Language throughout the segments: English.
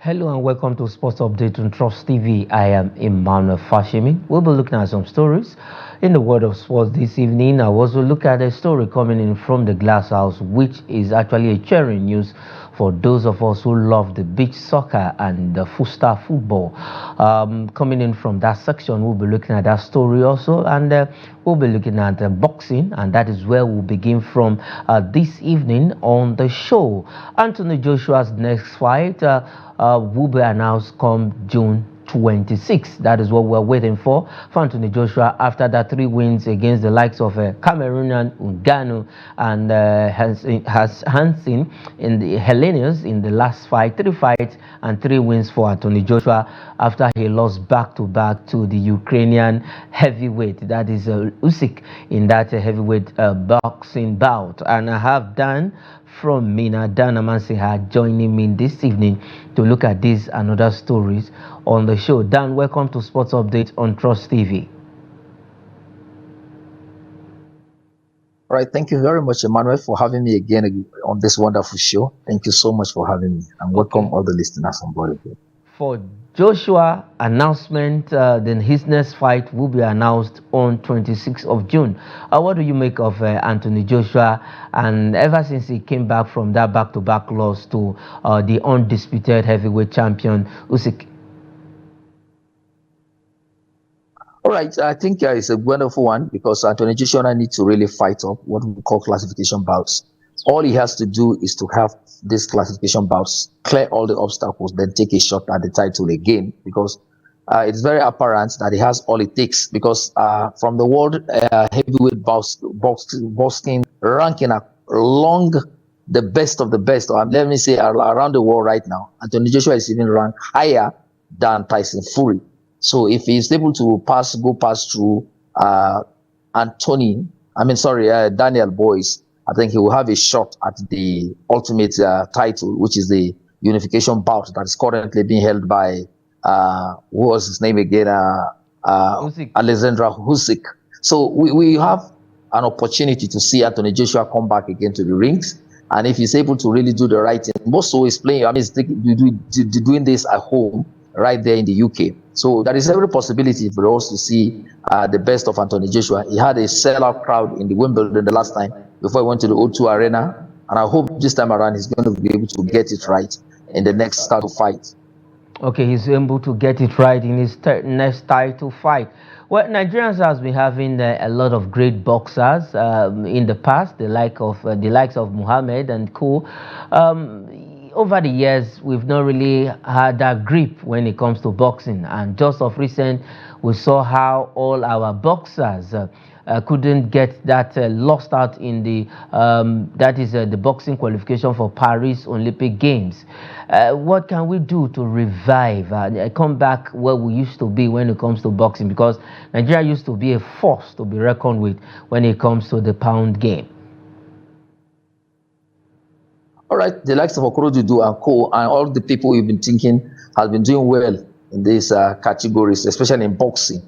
Hello and welcome to Sports Update on Trust TV. I am Emmanuel Fashimi. We'll be looking at some stories in the world of sports this evening. I also look at a story coming in from the Glass House, which is actually a cheering news for those of us who love the beach soccer and the futsal football. Coming in from that section, we'll be looking at that story also, and we'll be looking at boxing, and that is where we'll begin from this evening on the show. Anthony Joshua's next fight will be announced come June 26. That is what we're waiting for Anthony Joshua after that 3 wins against the likes of Cameroonian Ngannou and Hansen in the Hellenians in the last fight. 3 fights and 3 wins for Anthony Joshua after he lost back-to-back to the Ukrainian heavyweight, that is Usyk, in that heavyweight boxing bout. And I have Dan from Mina, Dan Amansiha, joining me this evening to look at these and other stories on the show. Dan, welcome to Sports Update on Trust TV. All right, thank you very much, Emmanuel, for having me again on this wonderful show. Thank you so much for having me, and welcome all the listeners on board again. For Joshua announcement, then his next fight will be announced on 26th of June. What do you make of Anthony Joshua, and ever since he came back from that back-to-back loss to the undisputed heavyweight champion Usyk? All right, I think it's a wonderful one because Anthony Joshua needs to really fight up what we call classification bouts. All he has to do is to have this classification bouts, clear all the obstacles, then take a shot at the title again, because it's very apparent that he has all it takes, because from the world heavyweight boxing ranking along the best of the best, or let me say around the world right now, Anthony Joshua is even ranked higher than Tyson Fury. So if he's able to go past through Daniel Boyce, I think he will have a shot at the ultimate title, which is the unification bout that is currently being held by, what was his name again? Alexandra Usyk. So we have an opportunity to see Anthony Joshua come back again to the rings. And if he's able to really do the right thing, most so he's playing, he's doing this at home, right there in the UK. So there is every possibility for us to see the best of Anthony Joshua. He had a sellout crowd in the Wimbledon the last time before he went to the O2 Arena, and I hope this time around he's going to be able to get it right in the next title fight. Okay, he's able to get it right in his next title fight. Well, Nigerians has been having a lot of great boxers in the past, the likes of Muhammad and co. Over the years, we've not really had that grip when it comes to boxing, and just of recent, we saw how all our boxers couldn't get that lost out in the the boxing qualification for Paris Olympic Games. What can we do to revive come back where we used to be when it comes to boxing? Because Nigeria used to be a force to be reckoned with when it comes to the pound game. All right, the likes of Okorodudu and co, and all the people you've been thinking has been doing well in these categories, especially in boxing.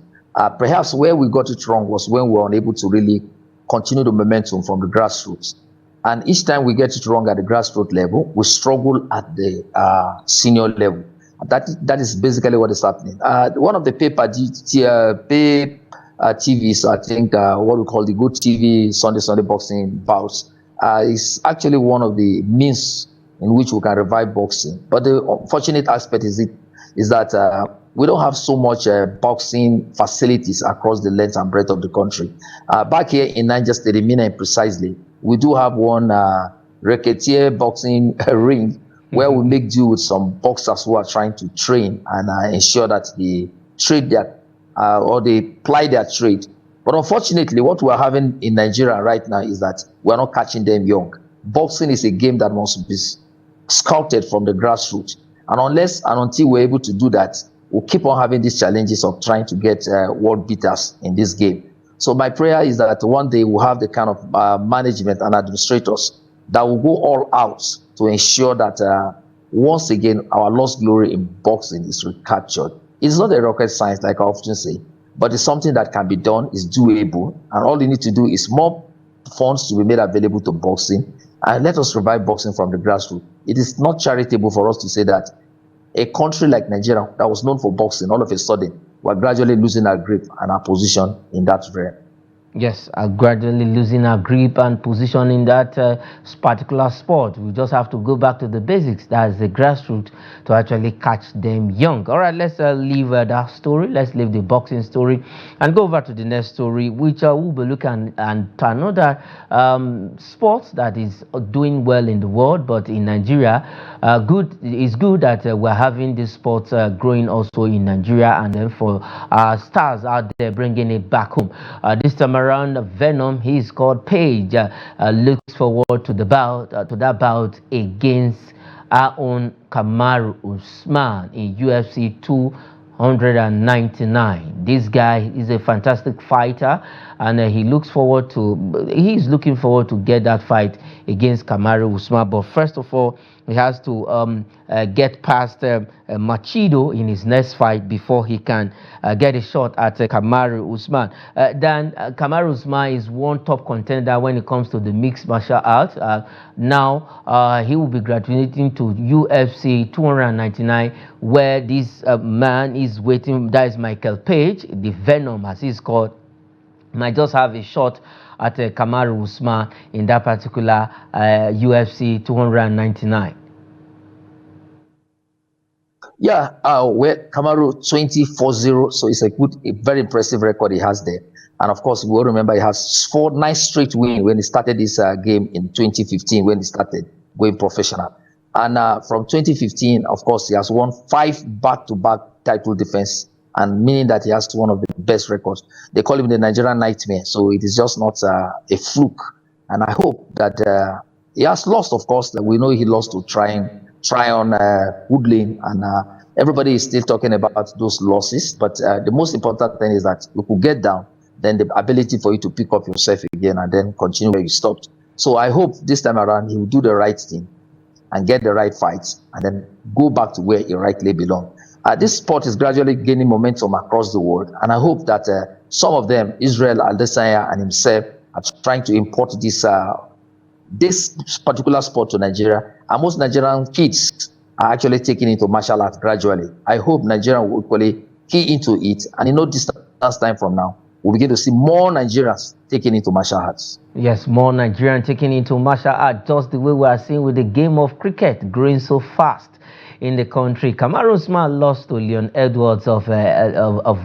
Perhaps where we got it wrong was when we were unable to really continue the momentum from the grassroots. And each time we get it wrong at the grassroots level, we struggle at the senior level. That is basically what is happening. One of the pay TVs, I think, what we call the Good TV Sunday boxing bouts, is actually one of the means in which we can revive boxing. But the unfortunate aspect is that we don't have so much boxing facilities across the length and breadth of the country. Back here in Niger State, Mina precisely, we do have one racketeer boxing ring where we make do with some boxers who are trying to train and ensure that they trade or they ply their trade. But unfortunately, what we're having in Nigeria right now is that we're not catching them young. Boxing is a game that must be scouted from the grassroots. And unless and until we're able to do that, we'll keep on having these challenges of trying to get world beaters in this game. So my prayer is that one day we'll have the kind of management and administrators that will go all out to ensure that once again, our lost glory in boxing is recaptured. It's not a rocket science, like I often say, but it's something that can be done, is doable, and all you need to do is more funds to be made available to boxing, and let us revive boxing from the grassroots. It is not charitable for us to say that a country like Nigeria that was known for boxing, all of a sudden, we're gradually losing our grip and our position in that realm. Yes, gradually losing our grip and position in that particular sport. We just have to go back to the basics. That's the grassroots to actually catch them young. All right, let's leave that story. Let's leave the boxing story and go over to the next story, which we'll be looking at another sport that is doing well in the world, but in Nigeria, it's good that we're having this sport growing also in Nigeria, and then for stars out there bringing it back home. This time around, Venom, he's called Page, looks forward to that bout against our own Kamaru Usman in UFC 299. This guy is a fantastic fighter, and he's looking forward to get that fight against Kamaru Usman. But first of all, he has to get past Machido in his next fight before he can get a shot at Kamaru Usman. Then Kamaru Usman is one top contender when it comes to the mixed martial arts. Now he will be graduating to UFC 299, where this man is waiting. That is Michael Page, the Venom as he's called. Might just have a shot at Kamaru Usman in that particular UFC 299. Yeah, where Kamaru 24-0, so it's a very impressive record he has there. And of course, we all remember he has 4 nice straight wins when he started this game in 2015, when he started going professional. And from 2015, of course, he has won 5 back-to-back title defense, and meaning that he has one of the best records. They call him the Nigerian Nightmare, so it is just not a fluke. And I hope that he has lost, of course, that we know he lost to try on Woodlane, and everybody is still talking about those losses. But the most important thing is that you could get down, then the ability for you to pick up yourself again and then continue where you stopped. So I hope this time around he will do the right thing and get the right fights and then go back to where he rightly belongs. This sport is gradually gaining momentum across the world, and I hope that some of them, Israel Adesanya and himself, are trying to import this particular sport to Nigeria, and most Nigerian kids are actually taking into martial arts gradually. I hope Nigeria will equally key into it, and in no distance time from now, we'll begin to see more Nigerians taking into martial arts. Yes, more Nigerians taking into martial arts, just the way we are seeing with the game of cricket growing so fast in the country. Kamaru Usman lost to Leon Edwards of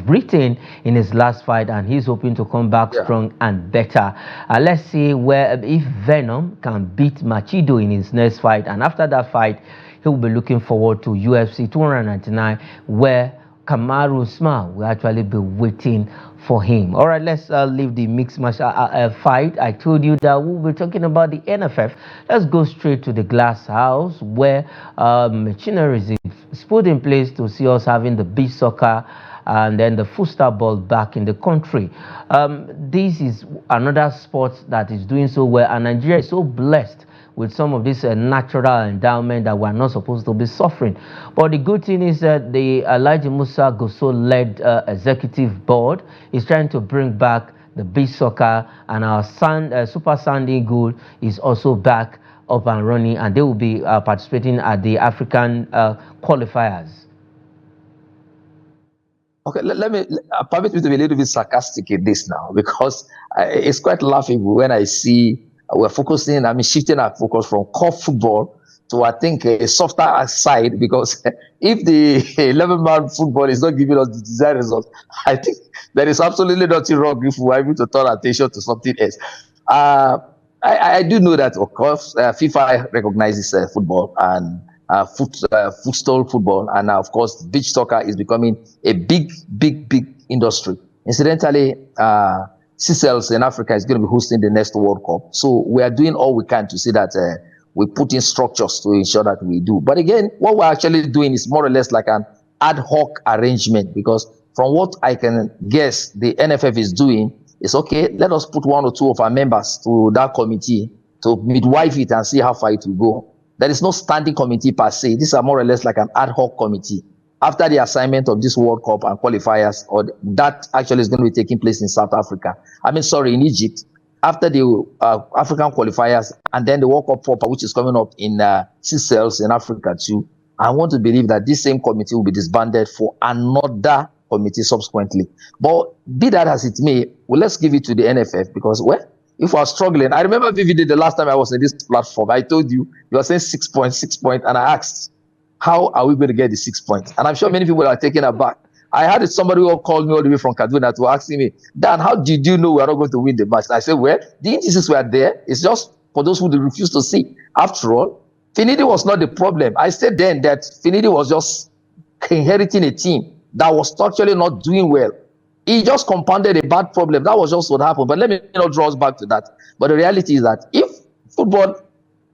Britain in his last fight, and he's hoping to come back strong and better. Let's see if Venom can beat Machido in his next fight, and after that fight, he will be looking forward to UFC 299, where Kamaru Usman will actually be waiting for him. All right, let's leave the mixed martial fight. I told you that we'll be talking about the NFF. Let's go straight to the glass house, where machinery is put in place to see us having the beach soccer and then the futsal ball back in the country. This is another sport that is doing so well, and Nigeria is so blessed with some of this natural endowment that we're not supposed to be suffering. But the good thing is that the Alhaji Musa Goso-led executive board is trying to bring back the beach soccer, and our Super Sandy Gold is also back up and running, and they will be participating at the African qualifiers. Okay, permit me to be a little bit sarcastic in this now, because it's quite laughable when I see we're shifting our focus from core football to, I think, a softer side, because if the 11-man football is not giving us the desired results, I think there is absolutely nothing wrong if we're able to turn attention to something else. I do know that, of course, FIFA recognizes football and futsal football, and of course, beach soccer is becoming a big industry. Incidentally, Seychelles in Africa is going to be hosting the next World Cup. So we are doing all we can to see that we put in structures to ensure that we do. But again, what we're actually doing is more or less like an ad hoc arrangement, because from what I can guess the NFF is doing is, okay, let us put 1 or 2 of our members to that committee to midwife it and see how far it will go. There is no standing committee per se. These are more or less like an ad hoc committee. After the assignment of this World Cup and qualifiers, or that actually is going to be taking place in South Africa. In Egypt, after the African qualifiers, and then the World Cup proper, which is coming up in Seychelles in Africa too. I want to believe that this same committee will be disbanded for another committee subsequently. But be that as it may, well, let's give it to the NFF because, well, if we are struggling, I remember vividly the last time I was in this platform, I told you, you were saying 6 points, 6 points, and I asked, how are we going to get the 6 points? And I'm sure many people are taken aback. I had somebody who called me all the way from Kaduna to asking me, Dan, how did you know we are not going to win the match? I said, well, the indices were there. It's just for those who refuse to see. After all, Finidi was not the problem. I said then that Finidi was just inheriting a team that was structurally not doing well. He just compounded a bad problem. That was just what happened. But let me not draw us back to that. But the reality is that if football,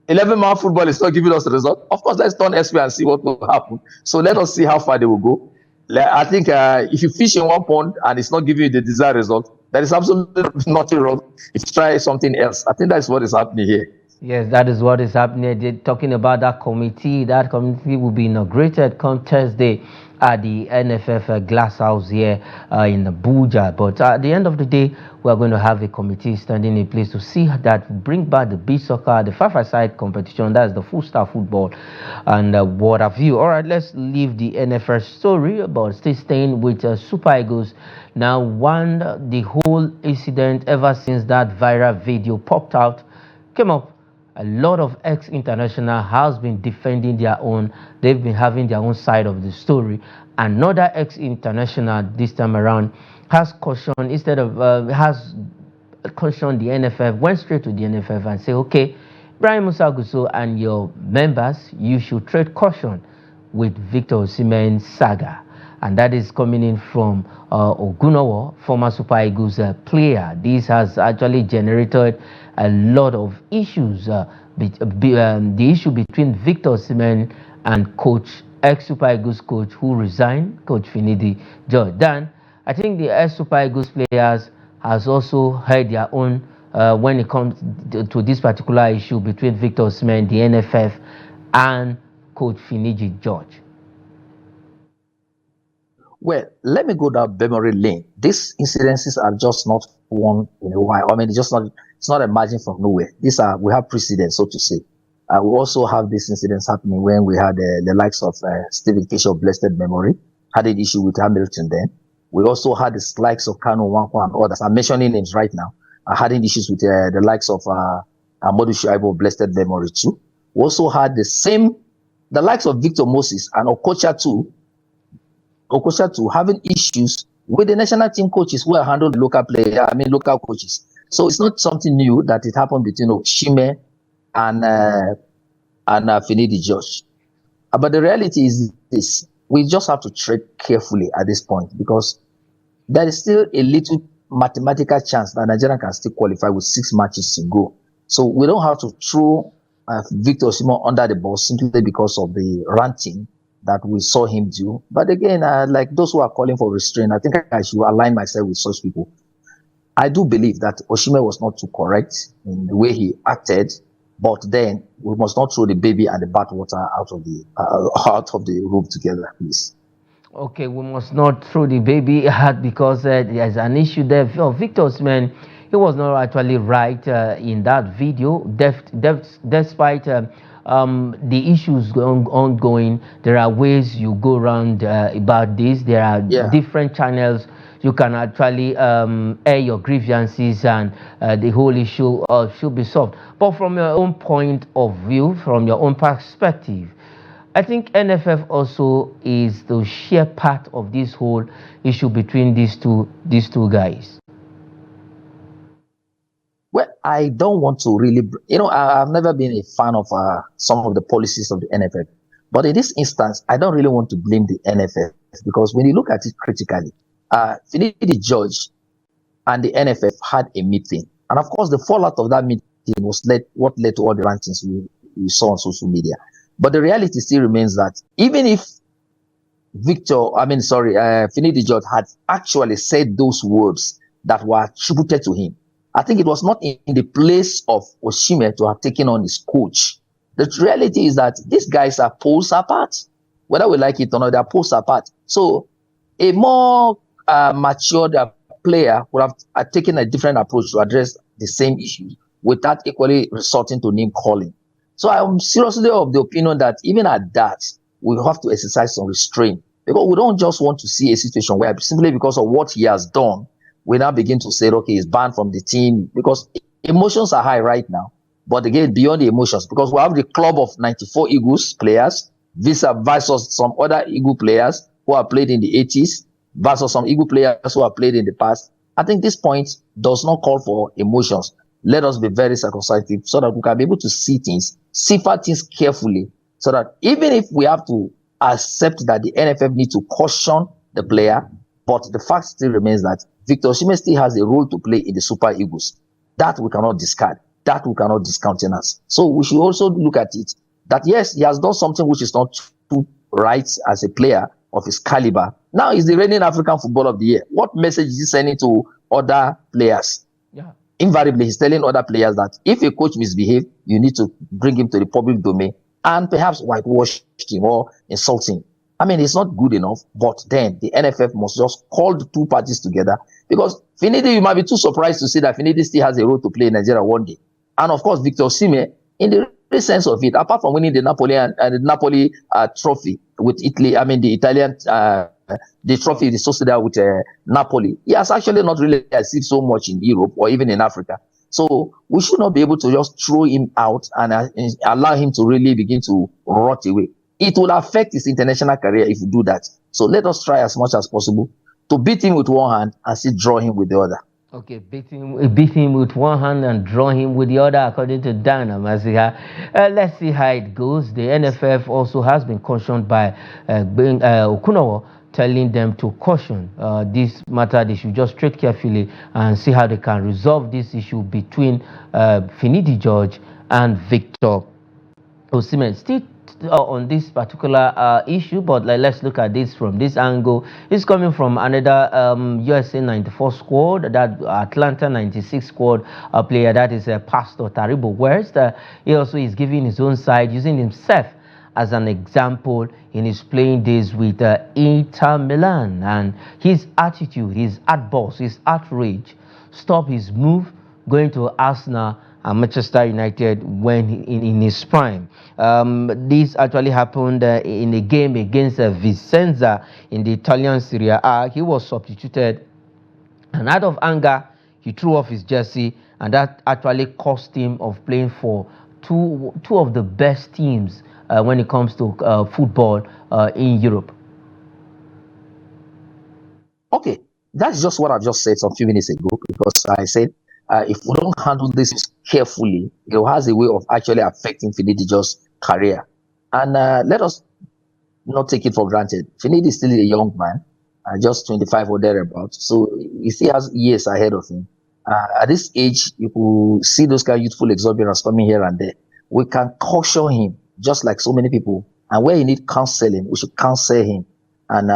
11-man football is not giving us the result, of course, let's turn SPA and see what will happen. So let us see how far they will go. I think if you fish in one pond and it's not giving you the desired result, there is absolutely nothing wrong if you try something else. I think that's what is happening here. Yes, that is what is happening. They're talking about that committee. That committee will be inaugurated come Thursday at the NFF Glass House here in Abuja. But at the end of the day, we are going to have a committee standing in place to see that bring back the beach soccer, the five-a-side competition, that's the full-star football, and what have you. All right, let's leave the NFF story, but still staying with Super Eagles. Now, the whole incident ever since that viral video popped out came up. A lot of ex-international has been defending their own. They've been having their own side of the story. Another ex-international this time around has cautioned, instead of has cautioned the NFF, went straight to the NFF and say, okay, Ibrahim Musa Gusau and your members, you should trade caution with Victor Osimhen's saga. And that is coming in from Ogunowo, former Super Eagles player. This has actually generated a lot of issues. The issue between Victor Osimhen and ex-Super Eagles coach who resigned, Coach Finidi George. Dan, I think the ex-Super Eagles players has also heard their own when it comes to this particular issue between Victor Osimhen, the NFF, and Coach Finidi George. Well, let me go down memory lane. These incidences are just not one in a while. I mean, it's not emerging from nowhere. We have precedents, so to say. We also have these incidents happening when we had the likes of Stephen Keshi of blessed memory, had an issue with Hamilton then. We also had the likes of Kanu Nwankwo and others. I'm mentioning names right now. Having issues with the likes of Amadou Shuaibu of blessed memory too. We also had the likes of Victor Moses and Okocha too, having issues with the national team coaches who are handled local coaches. So it's not something new that it happened between Oshime and Finidi George. But the reality is this: we just have to tread carefully at this point because there is still a little mathematical chance that Nigeria can still qualify with 6 matches to go. So we don't have to throw Victor Osimhen under the bus simply because of the ranting that we saw him do. But again, like those who are calling for restraint, I think I should align myself with such people. I do believe that Oshime was not too correct in the way he acted, but then we must not throw the baby and the bathwater out of the room together, please. Okay, we must not throw the baby out because there's an issue there. Victor Osimhen, he was not actually right in that video, despite the issues ongoing. There are ways you go around about this. There are different channels you can actually air your grievances, and the whole issue should be solved. But from your own point of view, from your own perspective, I think NFF also is the sheer part of this whole issue between these two guys. Well, I don't want to really, I've never been a fan of some of the policies of the NFF. But in this instance, I don't really want to blame the NFF because when you look at it critically, Finidi George and the NFF had a meeting. And of course, the fallout of that meeting was what led to all the rantings we saw on social media. But the reality still remains that even if Finidi George had actually said those words that were attributed to him, I think it was not in the place of Oshime to have taken on his coach. The reality is that these guys are poles apart. Whether we like it or not, they are poles apart. So a more matured player would have taken a different approach to address the same issue without equally resorting to name calling. So I'm seriously of the opinion that even at that, we have to exercise some restraint, because we don't just want to see a situation where simply because of what he has done, we now begin to say, okay, he's banned from the team, because emotions are high right now. But again, beyond the emotions, because we have the club of 94 Eagles players versus some other Eagle players who have played in the 80s versus some Eagle players who have played in the past. I think this point does not call for emotions. Let us be very circumspect so that we can be able to see things, cipher things carefully, so that even if we have to accept that the NFF need to caution the player, but the fact still remains that Victor Osimhen still has a role to play in the Super Eagles. That we cannot discard. That we cannot discountenance. So we should also look at it that yes, he has done something which is not too right as a player of his caliber. Now he's the reigning African Footballer of the Year. What message is he sending to other players? Yeah. Invariably, he's telling other players that if a coach misbehaves, you need to bring him to the public domain and perhaps whitewash him or insult him. I mean, it's not good enough, but then the NFF must just call the two parties together, because Finidi, you might be too surprised to see that Finidi still has a role to play in Nigeria one day. And of course, Victor Osimhen, in the real sense of it, apart from winning the Napoli trophy with Italy, I mean the Italian the trophy is associated with Napoli, he has actually not really achieved so much in Europe or even in Africa. So we should not be able to just throw him out and allow him to really begin to rot away. It will affect his international career if we do that. So let us try as much as possible to beat him with one hand and still draw him with the other. Okay, beat him with one hand and draw him with the other, according to Dana Maziha. Let's see how it goes. The NFF also has been cautioned by Okunowo, telling them to caution this matter. They should just tread carefully and see how they can resolve this issue between Finidi George and Victor Osimhen. Still on this particular issue, but let's look at this from this angle. It's coming from another USA 94 squad, that Atlanta 96 squad player, that is Pastor Taribo West. He also is giving his own side, using himself as an example in his playing days with Inter Milan, and his attitude, his outburst, his outrage stopped his move going to Arsenal and Manchester United when in his prime. This actually happened in a game against Vicenza in the Italian Serie A. He was substituted, and out of anger, he threw off his jersey, and that actually cost him of playing for two of the best teams when it comes to football in Europe. Okay, that's just what I've just said some few minutes ago, because I said if we don't handle this carefully, it has a way of actually affecting Finidi's career. And let us not take it for granted. Finidi is still a young man, just 25 or thereabouts, so he still has years ahead of him. At this age, you could see those kind of youthful exuberance coming here and there. We can caution him, just like so many people. And where he needs counseling, we should counsel him. And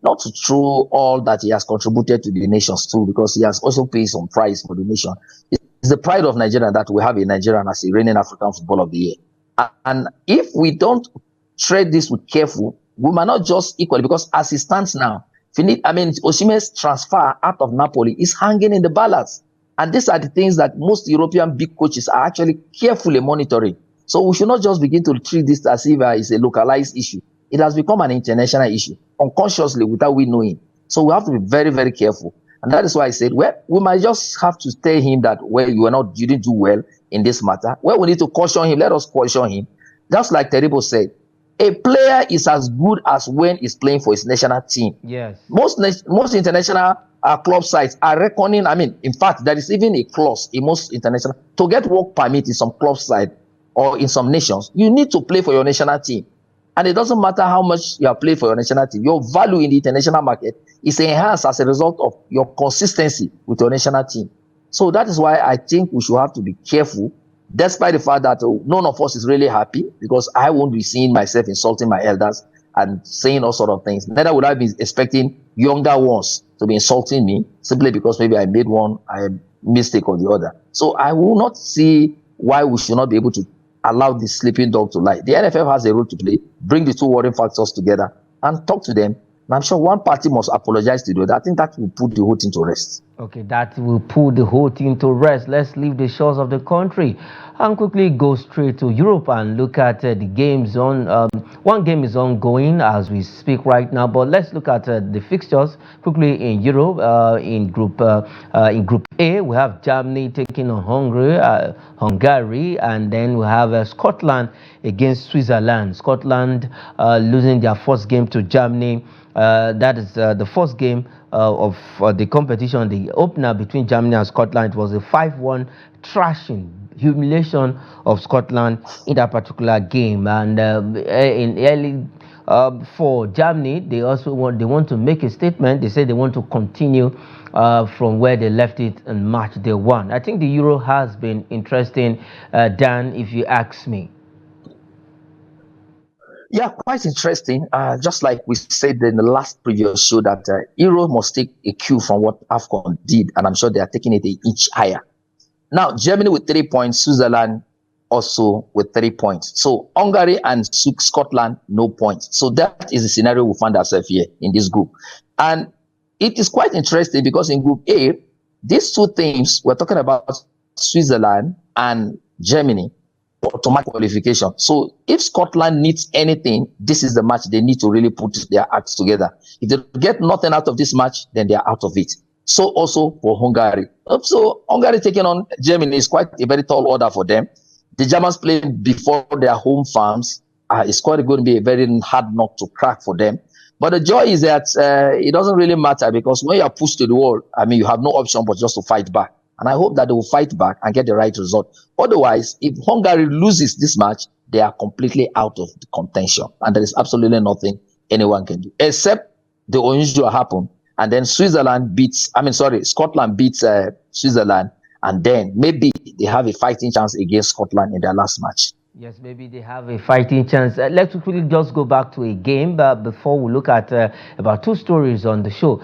not to throw all that he has contributed to the nations too, because he has also paid some price for the nation. It's the pride of Nigeria that we have a Nigerian as a reigning African Footballer of the Year. And if we don't tread this with careful, we might not just equally, because as it stands now, Osimhen's transfer out of Napoli is hanging in the balance. And these are the things that most European big coaches are actually carefully monitoring. So we should not just begin to treat this as if it's a localized issue. It has become an international issue, unconsciously, without we knowing. So we have to be very, very careful. And that is why I said, well, we might just have to tell him that, well, you didn't do well in this matter. Well, we need to caution him. Let us caution him. Just like Taribo said, a player is as good as when he's playing for his national team. Yes. Most international club sites are reckoning. In fact, there is even a clause in most international to get work permit in some club site or in some nations. You need to play for your national team. And it doesn't matter how much you have played for your national team. Your value in the international market is enhanced as a result of your consistency with your national team. So that is why I think we should have to be careful, despite the fact that none of us is really happy, because I won't be seeing myself insulting my elders and saying all sort of things. Neither would I be expecting younger ones to be insulting me simply because maybe I made one mistake or the other. So I will not see why we should not be able to allow the sleeping dog to lie. The NFF has a role to play. Bring the two worrying factors together and talk to them. And I'm sure one party must apologize to the other. I think that will put the whole thing to rest. Okay, that will put the whole team to rest. Let's leave the shores of the country and quickly go straight to Europe and look at the games on. One game is ongoing as we speak right now, but let's look at the fixtures quickly in Europe. In Group A, we have Germany taking on Hungary, and then we have Scotland against Switzerland. Scotland losing their first game to Germany. That is the first game of the competition, the opener between Germany and Scotland. It was a 5-1 thrashing, humiliation of Scotland in that particular game. And in early for Germany, they want to make a statement. They say they want to continue from where they left it in March day one. I think the Euro has been interesting, Dan, if you ask me. Yeah, quite interesting. Just like we said in the last previous show that Euro must take a cue from what AFCON did, and I'm sure they are taking it an inch higher. Now, Germany with 3 points, Switzerland also with 3 points. So Hungary and Scotland, no points. So that is the scenario we find ourselves here in this group. And it is quite interesting because in Group A, these two teams, we're talking about Switzerland and Germany, automatic qualification. So if Scotland needs anything, this is the match they need to really put their acts together. If they get nothing out of this match, then they are out of it. So also for Hungary. So Hungary taking on Germany is quite a very tall order for them. The Germans playing before their home farms is quite going to be a very hard nut to crack for them. But the joy is that it doesn't really matter because when you are pushed to the wall, I mean, you have no option but just to fight back. And I hope that they will fight back and get the right result. Otherwise, if Hungary loses this match, they are completely out of the contention. And there is absolutely nothing anyone can do, except the unusual happen. And then Scotland beats Switzerland. And then maybe they have a fighting chance against Scotland in their last match. Yes, maybe they have a fighting chance. Let's quickly just go back to a game before we look at about two stories on the show.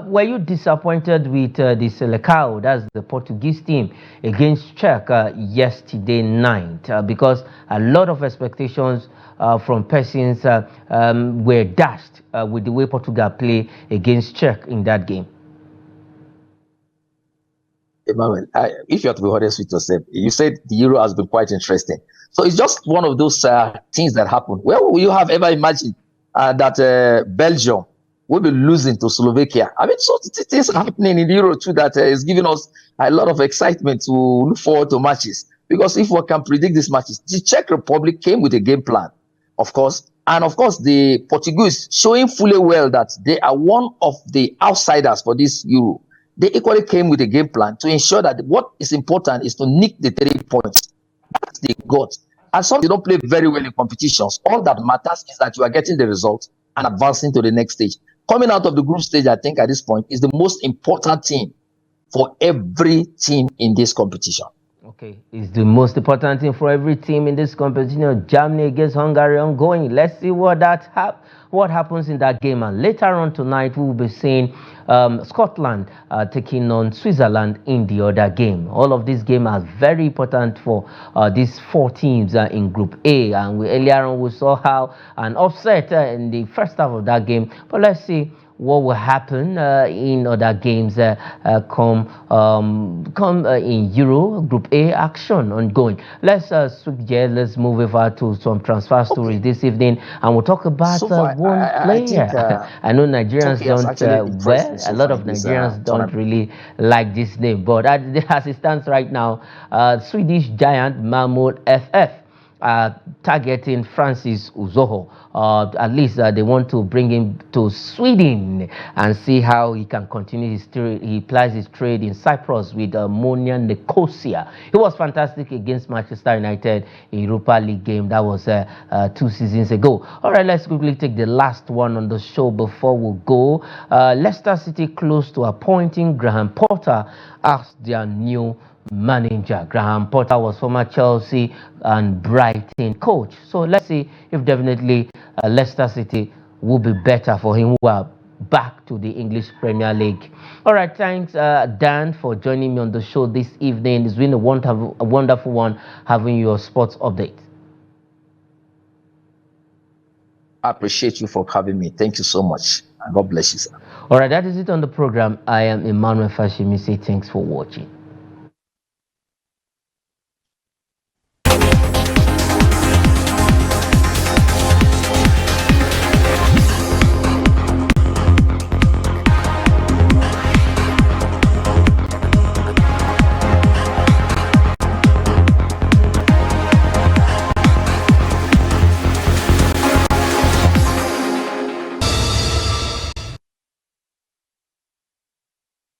Were you disappointed with the Selecao, that's the Portuguese team, against Czech yesterday night? Because a lot of expectations from persons were dashed with the way Portugal play against Czech in that game. Emmanuel, if you have to be honest with yourself, you said the Euro has been quite interesting. So it's just one of those things that happen. Where would you have ever imagined that Belgium will be losing to Slovakia? I mean, so things are happening in the Euro too that is giving us a lot of excitement to look forward to matches. Because if we can predict these matches, the Czech Republic came with a game plan, of course. And of course, the Portuguese showing fully well that they are one of the outsiders for this Euro. They equally came with a game plan to ensure that what is important is to nick the 3 points that they got. And some they don't play very well in competitions. All that matters is that you are getting the result and advancing to the next stage. Coming out of the group stage, I think at this point is the most important thing for every team in this competition. Okay, it's the most important thing for every team in this competition. Germany against Hungary ongoing. Let's see what happens in that game. And later on tonight, we will be seeing Scotland taking on Switzerland in the other game. All of these games are very important for these four teams in Group A. And earlier on, we saw how an upset in the first half of that game. But let's see what will happen in other games come in Euro Group A action ongoing. Let's switch gears. Let's move over to some transfer stories this evening, and we'll talk about one player. I know Nigerians don't a lot of Nigerians don't really like this name, but as it stands right now, Swedish giant Malmö FF targeting Francis Uzoho. At least they want to bring him to Sweden and see how he can continue his trade. He plies his trade in Cyprus with Monia Nicosia. He was fantastic against Manchester United in Europa League game. That was 2 seasons ago. All right, let's quickly take the last one on the show before we go. Leicester City close to appointing Graham Potter as their new manager. Graham Potter was former Chelsea and Brighton coach. So let's see if definitely Leicester City will be better for him who are back to the English Premier League. All right, thanks Dan for joining me on the show this evening. It's been a wonderful one having your sports update. I appreciate you for having me. Thank you so much. And God bless you, sir. All right, that is it on the program. I am Emmanuel Fashimi. Say thanks for watching.